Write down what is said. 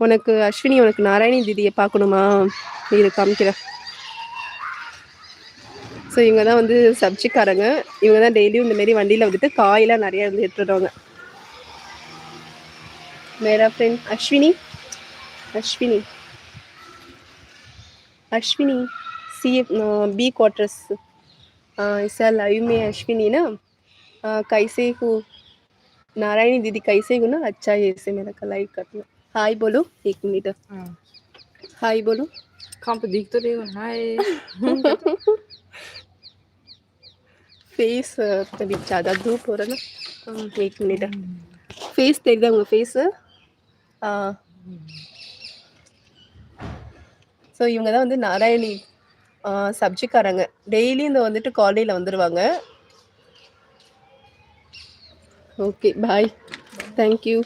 உனக்கு அஸ்வினி உனக்கு நாராயணி தீதியை பார்க்கணுமா? இரு காமிக்கிறேன். ஸோ இவங்க தான் வந்து சப்ஜிக்காரங்க. இவங்க தான் டெய்லியும் இந்த மாரி வண்டியில் வந்துட்டு காயெல்லாம் நிறைய வந்து எடுத்துடுவாங்க. मेरा friend Ashwini Ashwini Ashwini C B quarters ऐसा लाइव में अश्विनी ना कैसे हो नारायणी दीदी कैसे हो ना अच्छा है ऐसे मेरा का लाइव करना हाय बोलो 1 मिनट हाय बोलो कहाँ पे दिख तो रही हो हाय फेस तभी ज़्यादा धूप हो रहा ना 1 मिनट फेस देख रहा हूँ फेस ஸோ இவங்க தான் வந்து நாராயணி சப்ஜிக்காரங்க. டெய்லி இந்த வந்துட்டு காலையில் வந்துடுவாங்க. Okay bye thank you.